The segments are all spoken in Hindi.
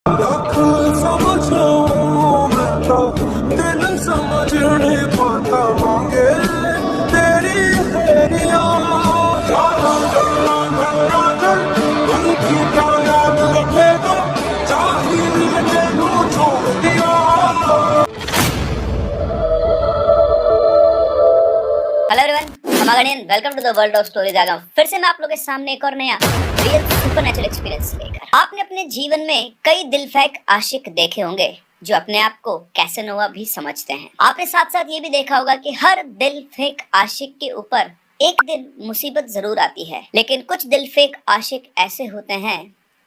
लख समझाऊं मैं तो दिल समझ नहीं पाता मांगे तेरी फेरियां जाना जाना जाना चल उनकी क्या याद रखेगा चाहिए मैनू छोड़ दिया। हेलो एवरीवन, हम welcome to the world of stories. आ गया फिर से मैं आप लोगों के सामने एक और नया रियल सुपरनेचुरल एक्सपीरियंस लेकर। आपने अपने जीवन में कई दिल फेंक आशिक देखे होंगे जो अपने आप को कैसेनोवा भी समझते हैं। आपने साथ साथ ये भी देखा होगा कि हर दिल फेंक आशिक के ऊपर एक दिन मुसीबत जरूर आती है, लेकिन कुछ दिल फेंक आशिक ऐसे होते हैं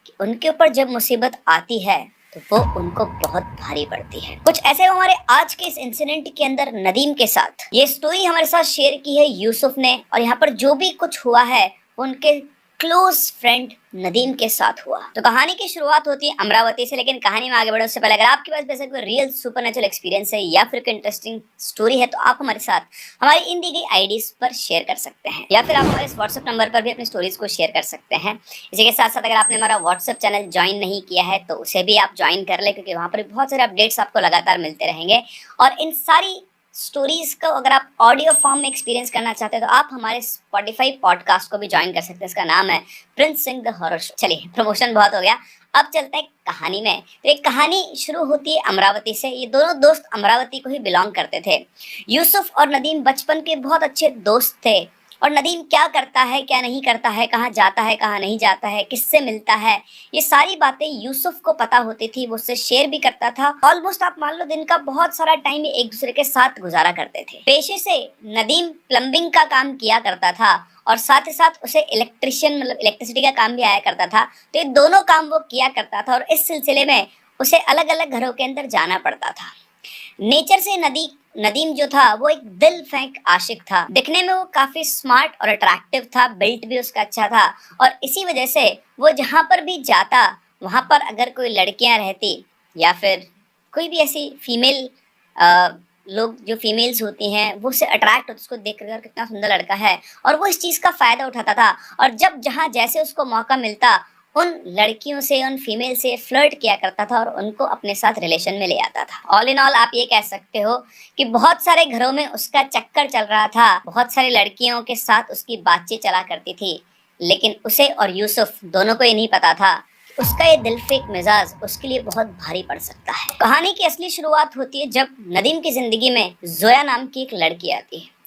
कि उनके ऊपर जब मुसीबत आती है तो वो उनको बहुत भारी पड़ती है। कुछ ऐसे हमारे आज के इस इंसिडेंट के अंदर नदीम के साथ ये स्टोरी हमारे साथ शेयर की है यूसुफ ने, और यहाँ पर जो भी कुछ हुआ है उनके क्लोज फ्रेंड नदीम के साथ हुआ। तो कहानी की शुरुआत होती है अमरावती से, लेकिन कहानी में आगे बढ़ने से पहले अगर आपके पास वैसे कोई रियल सुपरनेचुरल एक्सपीरियंस है या फिर कोई इंटरेस्टिंग स्टोरी है तो आप हमारे साथ हमारी इन दी गई आईडीज पर शेयर कर सकते हैं, या फिर आप हमारे व्हाट्सएप नंबर पर भी अपनी स्टोरीज को शेयर कर सकते हैं। इसी के साथ साथ अगर आपने हमारा व्हाट्सएप चैनल ज्वाइन नहीं किया है तो उसे भी आप ज्वाइन कर ले, क्योंकि वहाँ पर बहुत सारे अपडेट्स आपको लगातार मिलते रहेंगे। और इन सारी स्टोरीज को अगर आप ऑडियो फॉर्म में एक्सपीरियंस करना चाहते हैं तो आप हमारे स्पॉटिफाई पॉडकास्ट को भी ज्वाइन कर सकते हैं। इसका नाम है Prince Singh the horror show. चलिए, प्रमोशन बहुत हो गया, अब चलते हैं कहानी में। तो एक कहानी शुरू होती है अमरावती से। ये दोनों दोस्त अमरावती को ही बिलोंग करते थे। यूसुफ और नदीम बचपन के बहुत अच्छे दोस्त थे, और नदीम क्या करता है क्या नहीं करता है, कहाँ जाता है कहाँ नहीं जाता है, किससे मिलता है, ये सारी बातें यूसुफ को पता होती थी। वो उससे शेयर भी करता था। ऑलमोस्ट आप मान लो दिन का बहुत सारा टाइम एक दूसरे के साथ गुजारा करते थे। पेशे से नदीम प्लम्बिंग का काम किया करता था और साथ ही साथ उसे इलेक्ट्रिशियन मतलब इलेक्ट्रिसिटी का काम भी आया करता था। तो ये दोनों काम वो किया करता था, और इस सिलसिले में उसे अलग अलग घरों के अंदर जाना पड़ता था। नेचर से नदीम जो था वो एक दिल फेंक आशिक था। दिखने में वो काफी स्मार्ट और अट्रैक्टिव था, बिल्ट भी उसका अच्छा था, और इसी वजह से वो जहां पर भी जाता वहां पर अगर कोई लड़कियां रहती या फिर कोई भी ऐसी फीमेल लोग जो फीमेल्स होती हैं वो उससे अट्रैक्ट होते, उसको देख कर कितना सुंदर लड़का है, और वो इस चीज का फायदा उठाता था। और जब जहां जैसे उसको मौका मिलता उन लड़कियों से, उन फीमेल से फ्लर्ट किया करता था और उनको अपने साथ रिलेशन में ले आता था। ऑल इन ऑल आप ये कह सकते हो कि बहुत सारे घरों में उसका चक्कर चल रहा था, बहुत सारी लड़कियों के साथ उसकी बातचीत चला करती थी, लेकिन उसे और यूसुफ दोनों को ये नहीं पता था कि उसका ये दिलफेक मिजाज उसके लिए बहुत भारी पड़ सकता है। कहानी की असली शुरुआत होती है जब नदीम की जिंदगी में जोया नाम की एक लड़की आती है।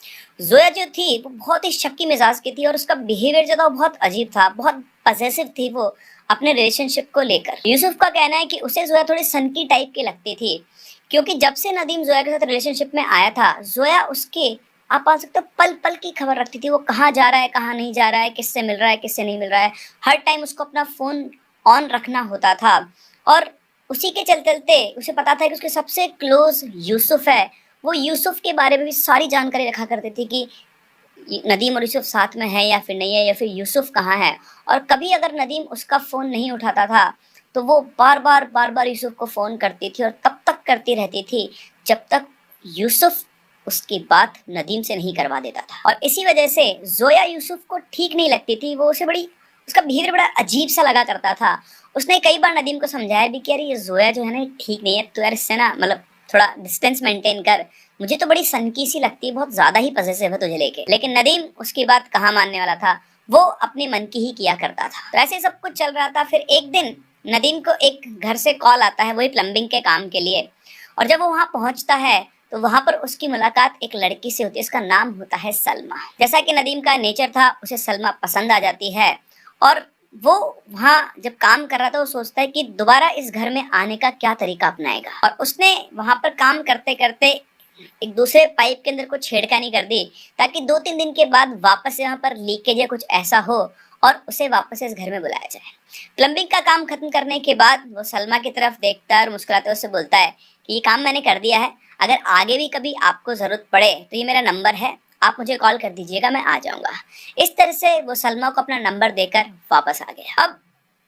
जोया जो थी वो बहुत ही शक्की मिजाज की थी, और उसका बिहेवियर जो था वो बहुत अजीब था, बहुत पजेसिव थी वो अपने रिलेशनशिप को लेकर। यूसुफ का कहना है कि उसे जोया थोड़ी सनकी टाइप की लगती थी, क्योंकि जब से नदीम जोया के साथ रिलेशनशिप में आया था जोया उसके आप मान सकते हो पल पल की खबर रखती थी। वो कहाँ जा रहा है कहाँ नहीं जा रहा है, किससे मिल रहा है किससे नहीं मिल रहा है, हर टाइम उसको अपना फोन ऑन रखना होता था। और उसी के चलते चलते उसे पता था कि उसके सबसे क्लोज यूसुफ है। वो यूसुफ के बारे में भी सारी जानकारी रखा करती थी कि नदीम और यूसुफ साथ में है या फिर नहीं है, या फिर यूसुफ कहाँ है। और कभी अगर नदीम उसका फ़ोन नहीं उठाता था तो वो बार बार यूसुफ को फ़ोन करती थी, और तब तक करती रहती थी जब तक यूसुफ उसकी बात नदीम से नहीं करवा देता था। और इसी वजह से जोया यूसुफ को ठीक नहीं लगती थी। वो उसे बड़ी, उसका बिहेवियर बड़ा अजीब सा लगा करता था। उसने कई बार नदीम को समझाया भी कि यार ये जोया जो है ना ठीक नहीं है, तो यार इससे ना मतलब थोड़ा डिस्टेंस मेंटेन कर, मुझे तो बड़ी सनकी सी लगती है, बहुत ज्यादा ही पजेसिव है तुझे लेके। लेकिन नदीम उसकी बात कहाँ मानने वाला था, वो अपने मन की ही किया करता था। तो ऐसे सब कुछ चल रहा था। फिर एक दिन नदीम को एक घर से कॉल आता है, वही प्लम्बिंग के काम के लिए। और जब वो वहां पहुंचता है तो वहां पर उसकी मुलाकात एक लड़की से होती है। उसका नाम होता है सलमा। जैसा कि नदीम का नेचर था उसे सलमा पसंद आ जाती है, और वो वहाँ जब काम कर रहा था वो सोचता है कि दोबारा इस घर में आने का क्या तरीका अपनाएगा। और उसने वहां पर काम करते करते एक दूसरे पाइप के अंदर कुछ छेड़खानी कर दी, ताकि 2-3 दिन के बाद वापस यहाँ पर लीकेज या कुछ ऐसा हो और उसे वापस इस घर में बुलाया जाए। प्लम्बिंग का काम खत्म करने के बाद वो सलमा की तरफ देखता है और मुस्कुराते हुए उससे बोलता है कि ये काम मैंने कर दिया है, अगर आगे भी कभी आपको जरूरत पड़े तो ये मेरा नंबर है, आप मुझे कॉल कर दीजिएगा, मैं आ जाऊंगा। इस तरह से वो सलमा को अपना नंबर देकर वापस आ गया। अब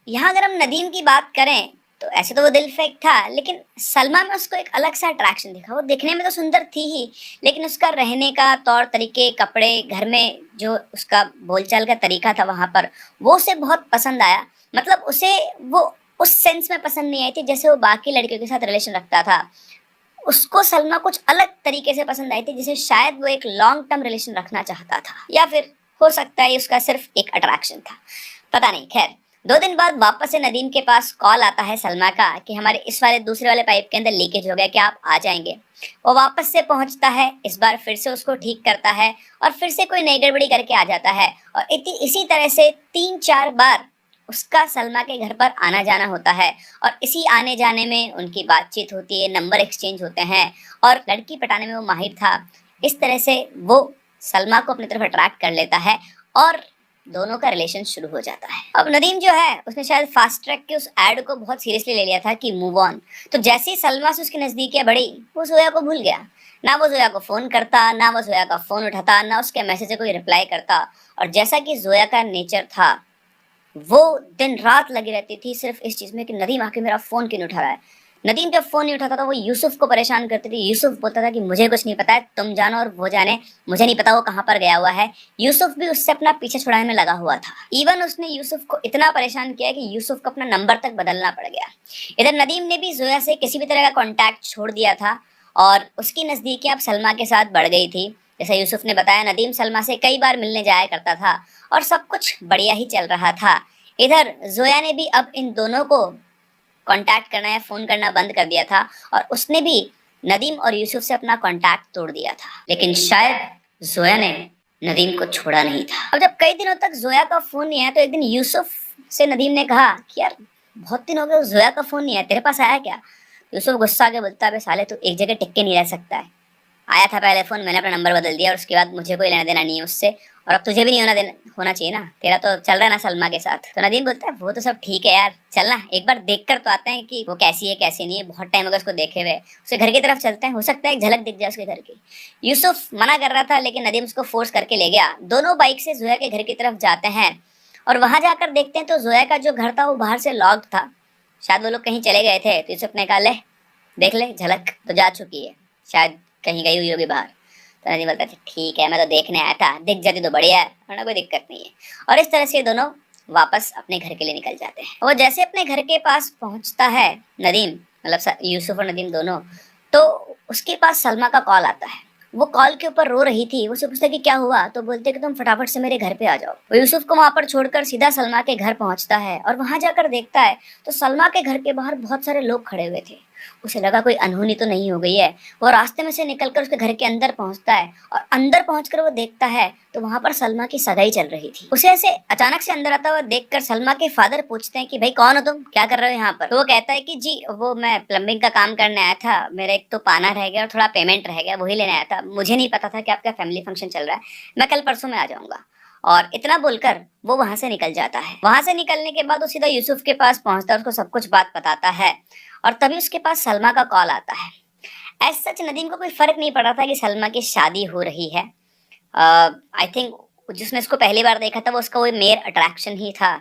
यहाँ अगर हम नदीम की बात करें तो ऐसे तो वो दिल फेक था, लेकिन सलमा में उसको एक अलग सा अट्रैक्शन दिखा। वो दिखने में तो सुंदर थी ही, लेकिन उसका रहने का तौर तरीके, कपड़े, घर में जो उसका बोलचाल का तरीका था वहां पर, वो उसे बहुत पसंद आया। मतलब उसे वो उस सेंस में पसंद नहीं आई थी जैसे वो बाकी लड़कियों के साथ रिलेशन रखता था। उसको सलमा कुछ अलग तरीके से पसंद आई थी, जिसे शायद वो एक लॉन्ग टर्म रिलेशन रखना चाहता था, या फिर हो सकता है उसका सिर्फ एक अट्रैक्शन था, पता नहीं। खैर 2 दिन बाद वापस से नदीम के पास कॉल आता है सलमा का कि हमारे इस वाले दूसरे वाले पाइप के अंदर लीकेज हो गया, क्या आप आ जाएंगे। वो वापस से पहुंचता है, इस बार फिर से उसको ठीक करता है और फिर से कोई नई गड़बड़ी करके आ जाता है। और इसी तरह से 3-4 बार उसका सलमा के घर पर आना जाना होता है और इसी आने जाने में उनकी बातचीत होती है, नंबर एक्सचेंज होते हैं और लड़की पटाने में वो माहिर था। इस तरह से वो सलमा को अपनी तरफ अट्रैक्ट कर लेता है और दोनों का रिलेशन शुरू हो जाता है। अब नदीम जो है उसने शायद फास्ट ट्रैक के उस एड को बहुत सीरियसली ले लिया था कि मूव ऑन। तो जैसे ही सलमा से उसकी नजदीकियां बढ़ी वो जोया को भूल गया। ना वो जोया को फोन करता, ना वो जोया का फोन उठाता, ना उसके मैसेज से कोई रिप्लाई करता। और जैसा कि जोया का नेचर था, वो दिन रात लगी रहती थी सिर्फ इस चीज में कि नदीम आके मेरा फोन क्यों नहीं उठा रहा है। नदीम जब फोन नहीं उठाता था वो यूसुफ को परेशान करती थी। यूसुफ बोलता था कि मुझे कुछ नहीं पता है, तुम जानो और वो जाने, मुझे नहीं पता वो कहाँ पर गया हुआ है। यूसुफ भी उससे अपना पीछे छुड़ाने में लगा हुआ था। इवन उसने यूसुफ को इतना परेशान किया कि यूसुफ को अपना नंबर तक बदलना पड़ गया। इधर नदीम ने भी जोया से किसी भी तरह का कॉन्टैक्ट छोड़ दिया था और उसकी नजदीकियां अब सलमा के साथ बढ़ गई थी। जैसा यूसुफ ने बताया, नदीम सलमा से कई बार मिलने जाया करता था और सब कुछ बढ़िया ही चल रहा था। इधर जोया ने भी अब इन दोनों को कांटेक्ट करना या फोन करना बंद कर दिया था और उसने भी नदीम और यूसुफ से अपना कांटेक्ट तोड़ दिया था। लेकिन शायद जोया ने नदीम को छोड़ा नहीं था। अब जब कई दिनों तक जोया का फोन नहीं आया तो एक दिन यूसुफ से नदीम ने कहा कि यार बहुत दिन हो गए जोया का फोन नहीं आया, तेरे पास आया क्या। यूसुफ गुस्सा के बोलता है, साले तू एक जगह टिक के नहीं रह सकता है। आया था पहले फोन, मैंने अपना नंबर बदल दिया और उसके बाद मुझे कोई लेना देना नहीं है उससे, और अब तुझे भी नहीं होना चाहिए ना, तेरा तो चल रहा है ना सलमा के साथ। तो नदीम बोलता है वो तो सब ठीक है यार, चलना एक बार देख कर तो आते हैं कि वो कैसी है कैसी नहीं है, बहुत टाइम हो गया उसको देखे हुए, उसके घर की तरफ चलते हैं, हो सकता है एक झलक दिख जाए उसके घर की। यूसुफ मना कर रहा था लेकिन नदीम उसको फोर्स करके ले गया। दोनों बाइक से जोया के घर की तरफ जाते हैं और वहां जाकर देखते हैं तो जोया का जो घर था वो बाहर से लॉक्ड था। शायद वो लोग कहीं चले गए थे। तो यूसुफ ने कहा ले देख ले, झलक तो जा चुकी है, शायद कहीं गई हुई होगी बाहर। तो नदीम बोलता था ठीक है, मैं तो देखने आया था, दिख जाती तो बढ़िया है, वरना कोई दिक्कत नहीं है। और इस तरह से दोनों वापस अपने घर के लिए निकल जाते हैं। वो जैसे अपने घर के पास पहुंचता है नदीम, मतलब यूसुफ और नदीम दोनों, तो उसके पास सलमा का कॉल आता है। वो कॉल के ऊपर रो रही थी। वो पूछता कि क्या हुआ, तो बोलते कि तुम फटाफट से मेरे घर पे आ जाओ। वो यूसुफ को वहां पर छोड़कर सीधा सलमा के घर पहुंचता है और वहां जाकर देखता है तो सलमा के घर के बाहर बहुत सारे लोग खड़े हुए थे। उसे लगा कोई अनहोनी तो नहीं हो गई है। वो रास्ते में से निकलकर उसके घर के अंदर पहुंचता है और अंदर पहुंचकर वो देखता है तो वहां पर सलमा की सगाई चल रही थी। उसे ऐसे अचानक से अंदर आता हुआ देखकर सलमा के फादर पूछते हैं कि भाई कौन हो तुम, क्या कर रहे हो यहाँ पर। तो वो कहता है कि जी वो मैं प्लम्बिंग का काम करने आया था, मेरा एक तो पाना रह गया और थोड़ा पेमेंट रह गया, वही लेने आया था, मुझे नहीं पता था कि आपका फैमिली फंक्शन चल रहा है, मैं कल परसों में आ जाऊंगा। और इतना बोलकर वो वहां से निकल जाता है। वहां से निकलने के बाद वो सीधा यूसुफ के पास पहुंचता है, उसको सब कुछ बात बताता है और तभी उसके पास सलमा का कॉल आता है। एज सच नदीम को कोई फर्क नहीं पड़ा था कि सलमा की शादी हो रही है। आई थिंक जिसने उसको पहली बार देखा था वो उसका वो मेयर अट्रैक्शन ही था।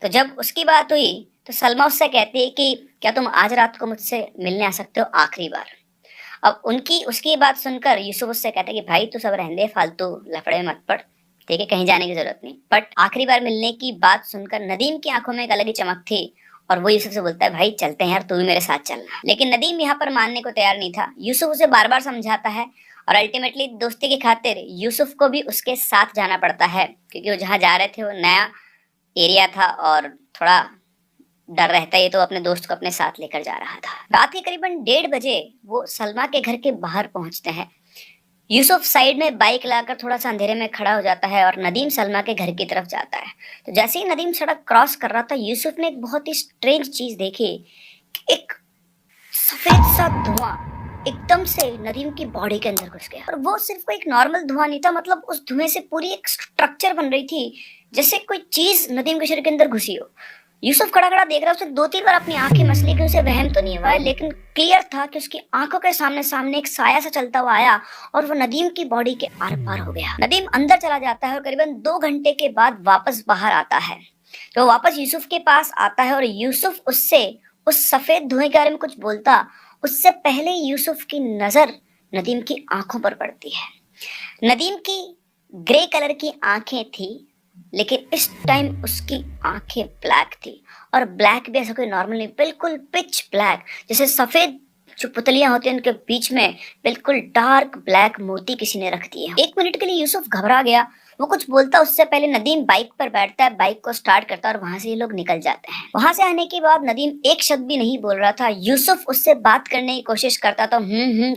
तो जब उसकी बात हुई तो सलमा उससे कहती है कि क्या तुम आज रात को मुझसे मिलने आ सकते हो आखिरी बार। अब उसकी बात सुनकर यूसुफ उससे कहता है कि भाई तू सब रहने दे, फालतू लफड़े मत पड़, ठीक है, कहीं जाने की जरूरत नहीं। बट आखिरी बार मिलने की बात सुनकर नदीम की आंखों में एक अलग ही चमक थी और वो यूसुफ से बोलता है भाई चलते हैं यार, तू भी मेरे साथ चलना। लेकिन नदीम यहाँ पर मानने को तैयार नहीं था। यूसुफ उसे बार बार समझाता है और अल्टीमेटली दोस्ती की खातिर यूसुफ को भी उसके साथ जाना पड़ता है, क्योंकि वो जहाँ जा रहे थे वो नया एरिया था और थोड़ा डर रहता है तो अपने दोस्त को अपने साथ लेकर जा रहा था। रात के करीबन 1:30 बजे वो सलमा के घर के बाहर पहुंचते हैं। यूसुफ साइड में बाइक लाकर थोड़ा सा अंधेरे में खड़ा हो जाता है और नदीम सलमा के घर की तरफ जाता है। तो जैसे ही नदीम सड़क क्रॉस कर रहा था यूसुफ ने एक बहुत ही स्ट्रेंज चीज देखी। एक सफेद सा धुआं एकदम से नदीम की बॉडी के अंदर घुस गया और वो सिर्फ कोई एक नॉर्मल धुआं नहीं था, मतलब उस धुएं से पूरी एक स्ट्रक्चर बन रही थी, जैसे कोई चीज नदीम के शरीर के अंदर घुसी हो। यूसुफ खड़ा खड़ा देख रहा है। उसे 2-3 बार अपनी आंखें मसली कि उसे वहम तो नहीं हुआ है, लेकिन क्लियर था कि उसकी आंखों के सामने एक साया सा चलता हुआ आया और वो नदीम की बॉडी के आर पार हो गया। नदीम अंदर चला जाता है और करीबन 2 घंटे के बाद वापस बाहर आता है। तो वापस यूसुफ के पास आता है और यूसुफ उससे उस सफेद धुएं के बारे में कुछ बोलता, उससे पहले यूसुफ की नजर नदीम की आंखों पर पड़ती है। नदीम की ग्रे कलर की आंखें थी, लेकिन इस टाइम उसकी आंखें ब्लैक थी। और ब्लैक भी ऐसा कोई नॉर्मल नहीं, बिल्कुल पिच ब्लैक, जैसे सफेद जो पुतलियां होती हैं उनके बीच में बिल्कुल डार्क ब्लैक मोती किसी ने रख दिए। 1 मिनट के लिए यूसुफ घबरा गया। वो कुछ बोलता उससे पहले नदीम बाइक पर बैठता है, बाइक को स्टार्ट करता है और वहां से ये लोग निकल जाते हैं। वहां से आने के बाद नदीम एक शब्द भी नहीं बोल रहा था। यूसुफ उससे बात करने की कोशिश करता तो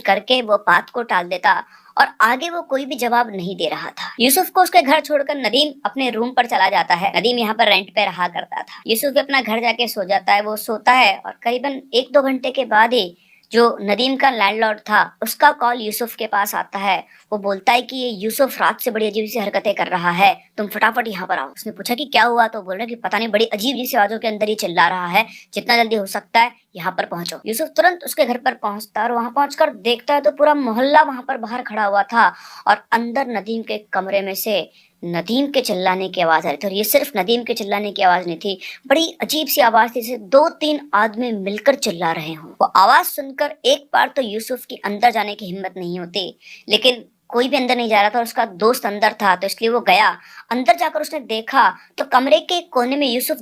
करके वो बात को टाल देता और आगे वो कोई भी जवाब नहीं दे रहा था। यूसुफ को उसके घर छोड़कर नदीम अपने रूम पर चला जाता है। नदीम यहाँ पर रेंट पे रहा करता था। यूसुफ भी अपना घर जाके सो जाता है। वो सोता है और करीबन 1-2 घंटे के बाद ही जो नदीम का लैंडलॉर्ड था उसका कॉल यूसुफ के पास आता है। वो बोलता है कि ये यूसुफ रात से बड़ी अजीब सी हरकतें कर रहा है, तुम फटाफट यहाँ पर आओ। उसने पूछा कि क्या हुआ, तो बोल रहा कि पता नहीं बड़ी अजीब सी आवाजों के अंदर ही चिल्ला रहा है, जितना जल्दी हो सकता है यहाँ पर पहुंचो। यूसुफ तुरंत उसके घर पर पहुंचता है और वहां पहुंचकर देखता है तो पूरा मोहल्ला वहां पर बाहर खड़ा हुआ था और अंदर नदीम के कमरे में से नदीम के चिल्लाने की आवाज आ रही थी। और ये सिर्फ नदीम के चिल्लाने की आवाज नहीं थी, बड़ी अजीब सी आवाज थी, जैसे 2-3 आदमी मिलकर चिल्ला रहे हों। वो आवाज सुनकर एक बार तो यूसुफ की अंदर जाने की हिम्मत नहीं होती, लेकिन कोई भी अंदर नहीं जा रहा था और उसका दोस्त अंदर था तो इसलिए वो गया। अंदर जाकर उसने देखा तो कमरे के कोने में यूसुफ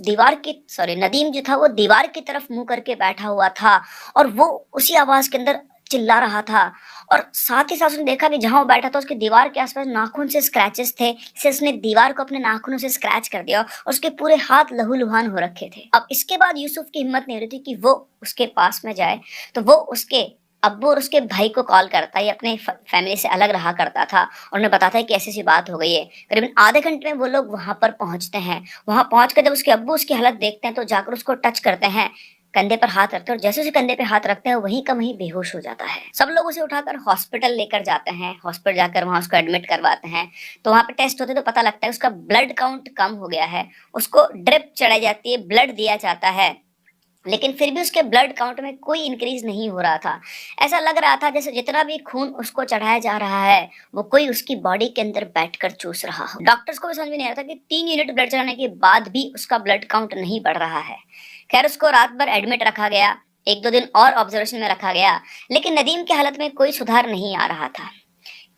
नदीम जो था वो दीवार की तरफ मुंह करके बैठा हुआ था और वो उसी आवाज के अंदर चिल्ला रहा था। और साथ ही साथ उसने देखा कि जहां वो बैठा था उसके दीवार के आसपास नाखून से स्क्रैचेस थे, इससे उसने दीवार को अपने नाखूनों से स्क्रैच कर दिया और उसके पूरे हाथ लहूलुहान हो रखे थे। अब इसके बाद यूसुफ की हिम्मत नहीं हो रही थी कि वो उसके पास में जाए, तो वो उसके अब्बू और उसके भाई को कॉल करता है। ये अपने फैमिली से अलग रहा करता था और उन्हें बताता है कि ऐसी ऐसी बात हो गई है। करीबन आधे घंटे में वो लोग वहां पर पहुंचते हैं। वहां पहुंचकर जब उसके अब्बू उसकी हालत देखते हैं तो जाकर उसको टच करते हैं, कंधे पर हाथ रखते हैं और जैसे उसे कंधे पे हाथ रखते हैं वहीं का वहीं बेहोश हो जाता है। सब लोग उसे उठाकर हॉस्पिटल लेकर जाते हैं। हॉस्पिटल जाकर वहां उसको एडमिट करवाते हैं तो वहां पे टेस्ट होते तो पता लगता है उसका ब्लड काउंट कम हो गया है। उसको ड्रिप चढ़ाई जाती है, ब्लड दिया जाता है, लेकिन फिर भी उसके ब्लड काउंट में कोई इंक्रीज नहीं हो रहा था। ऐसा लग रहा था जैसे जितना भी खून उसको चढ़ाया जा रहा है वो कोई उसकी बॉडी के अंदर बैठकर चूस रहा हो। डॉक्टर्स को भी समझ में नहीं आ रहा था कि 3 यूनिट ब्लड चढ़ाने के बाद भी उसका ब्लड काउंट नहीं बढ़ रहा है। खैर उसको रात भर एडमिट रखा गया, 1-2 दिन और ऑब्जर्वेशन में रखा गया, लेकिन नदीम की हालत में कोई सुधार नहीं आ रहा था।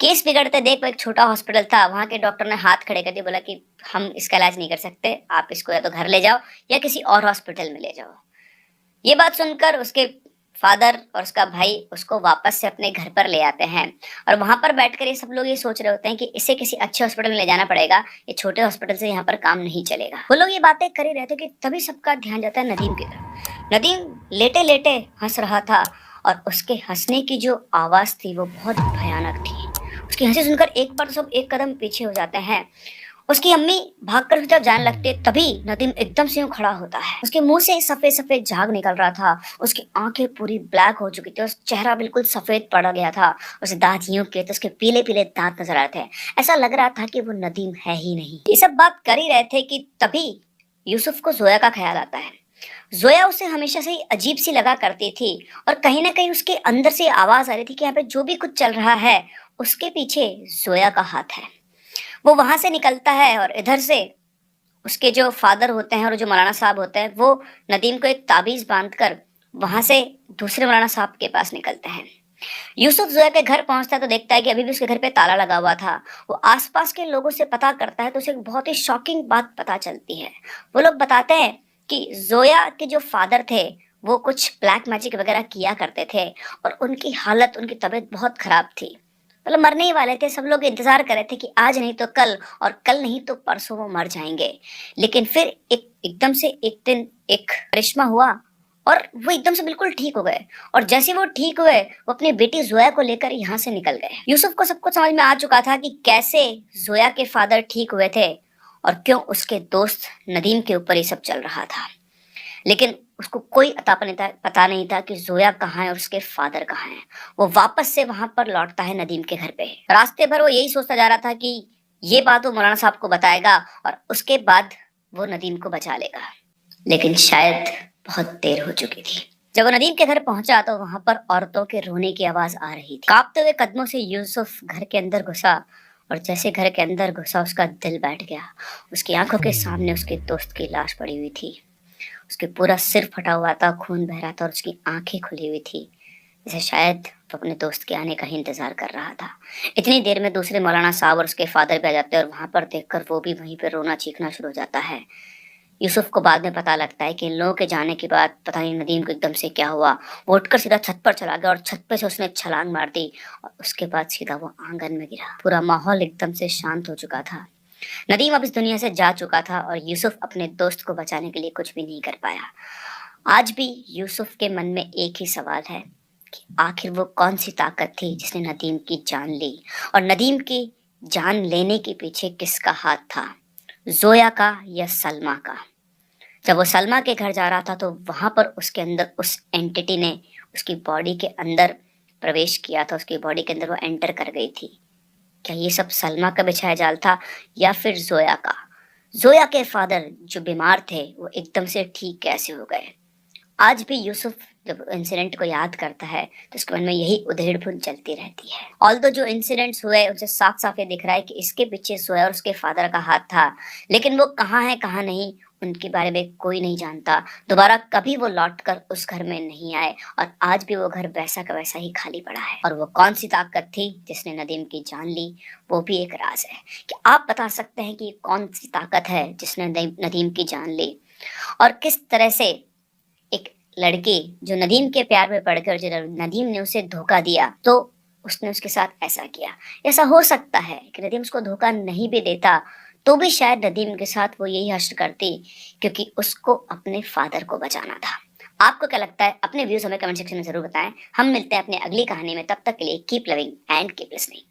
केस बिगड़ते देख वो एक छोटा हॉस्पिटल था, वहां के डॉक्टर ने हाथ खड़े कर दिए, बोला कि हम इसका इलाज नहीं कर सकते, आप इसको या तो घर ले जाओ या किसी और हॉस्पिटल में ले जाओ। ये बात सुनकर उसके फादर और उसका भाई उसको वापस से अपने घर पर ले आते हैं और वहां पर बैठकर ये सब लोग ये सोच रहे होते हैं कि इसे किसी अच्छे हॉस्पिटल में ले जाना पड़ेगा, ये छोटे हॉस्पिटल से यहाँ पर काम नहीं चलेगा। वो लोग ये बातें कर ही रहे थे कि तभी सबका ध्यान जाता है नदीम की तरफ। नदीम लेटे लेटे हंस रहा था और उसके हंसने की जो आवाज थी वो बहुत भयानक थी। उसकी हंसी सुनकर एक बार तो सब एक कदम पीछे हो जाते हैं। उसकी अम्मी भागकर उसकी तरफ जाने लगती है, तभी नदीम एकदम से यूं खड़ा होता है। उसके मुंह से सफेद सफेद झाग निकल रहा था, उसकी आंखें पूरी ब्लैक हो चुकी थी, उसका चेहरा बिल्कुल सफेद पड़ गया था, उसे दांत यूं किए थे, उसके पीले पीले दांत नजर आते थे। ऐसा लग रहा था कि वो नदीम है ही नहीं। ये सब बात कर ही रहे थे कि तभी यूसुफ को जोया का ख्याल आता है। जोया उसे हमेशा से ही अजीब सी लगा करती थी और कहीं ना कहीं उसके अंदर से आवाज आ रही थी कि यहाँ पे जो भी कुछ चल रहा है उसके पीछे जोया का हाथ है। वो वहां से निकलता है और इधर से उसके जो फादर होते हैं और जो मौलाना साहब होते हैं वो नदीम को एक ताबीज बांधकर वहां से दूसरे मौलाना साहब के पास निकलते हैं। यूसुफ जोया के घर पहुंचता है तो देखता है कि अभी भी उसके घर पे ताला लगा हुआ था। वो आसपास के लोगों से पता करता है तो उसे एक बहुत ही शॉकिंग बात पता चलती है। वो लोग बताते हैं कि जोया के जो फादर थे वो कुछ ब्लैक मैजिक वगैरह किया करते थे और उनकी हालत, उनकी तबीयत बहुत खराब थी, मतलब मरने ही वाले थे। सब लोग इंतजार कर रहे थे कि आज नहीं तो कल और कल नहीं तो परसों वो मर जाएंगे। लेकिन फिर एकदम से एक दिन एक करिश्मा हुआ और वो एकदम से बिल्कुल ठीक हो गए और जैसे वो ठीक हुए वो अपनी बेटी जोया को लेकर यहाँ से निकल गए। यूसुफ को सब कुछ समझ में आ चुका था कि कैसे जोया के फादर ठीक हुए थे और क्यों उसके दोस्त नदीम के ऊपर ये सब चल रहा था, लेकिन उसको कोई पता नहीं था कि जोया कहाँ है और उसके फादर कहाँ हैं। वो वापस से वहां पर लौटता है नदीम के घर पे। रास्ते भर वो यही सोचता जा रहा था कि ये बात वो मौलाना साहब को बताएगा और उसके बाद वो नदीम को बचा लेगा, लेकिन शायद बहुत देर हो चुकी थी। जब वो नदीम के घर पहुंचा तो वहां पर औरतों के रोने की आवाज आ रही थी। कांपते हुए कदमों से यूसुफ घर के अंदर घुसा और जैसे घर के अंदर घुसा उसका दिल बैठ गया। उसकी आंखों के सामने उसके दोस्त की लाश पड़ी हुई थी। उसके पूरा सिर फटा हुआ था, खून बह रहा था और उसकी आंखें खुली हुई थी, जैसे शायद यूसुफ अपने दोस्त के आने का ही इंतजार कर रहा था। इतनी देर में दूसरे मौलाना साहब और उसके फादर भी आ जाते हैं और वहां पर देखकर वो भी वहीं पर रोना चीखना शुरू हो जाता है। यूसुफ को बाद में पता लगता है कि इन लोगों के जाने के बाद पता नहीं नदीम को एकदम से क्या हुआ। वो उठकर सीधा छत पर चला गया और छत पे से उसने छलांग मार दी और उसके बाद सीधा वो आंगन में गिरा। पूरा माहौल एकदम से शांत हो चुका था। नदीम अब इस दुनिया से जा चुका था और यूसुफ अपने दोस्त को बचाने के लिए कुछ भी नहीं कर पाया। आज भी यूसुफ के मन में एक ही सवाल है कि आखिर वो कौन सी ताकत थी जिसने नदीम की जान ली, और नदीम की जान लेने के पीछे किसका हाथ था, जोया का या सलमा का। जब वो सलमा के घर जा रहा था तो वहां पर उसके अंदर उस एंटिटी ने उसकी बॉडी के अंदर प्रवेश किया था, उसकी बॉडी के अंदर वो एंटर कर गई थी। क्या ये सब सलमा का बिछाया जाल था या फिर जोया का? जोया के फादर जो बीमार थे वो एकदम से ठीक कैसे हो गए? आज भी यूसुफ जब इंसिडेंट को याद करता है तो उसके मन में यही उधेड़-बुन चलती रहती है। ऑल्दो जो इंसिडेंट्स हुए उनसे साफ साफ ये दिख रहा है कि इसके पीछे जोया और उसके फादर का हाथ था, लेकिन वो कहाँ है कहाँ नहीं उनके बारे में कोई नहीं जानता। दोबारा कभी वो लौटकर उस घर में नहीं आए और आज भी वो घर वैसा का वैसा ही खाली पड़ा है। और वो कौन सी ताकत थी जिसने नदीम की जान ली, वो भी एक राज है। कि आप बता सकते हैं कि कौन सी ताकत है जिसने नदीम की जान ली, और किस तरह से एक लड़की जो नदीम के प्यार में पड़कर जो नदीम ने उसे धोखा दिया तो उसने उसके साथ ऐसा किया। ऐसा हो सकता है कि नदीम उसको धोखा नहीं भी देता तो भी शायद नदीम के साथ वो यही हश्र करती, क्योंकि उसको अपने फादर को बचाना था। आपको क्या लगता है? अपने व्यूज हमें कमेंट सेक्शन में जरूर बताएं। हम मिलते हैं अपनी अगली कहानी में, तब तक के लिए keep loving and keep listening.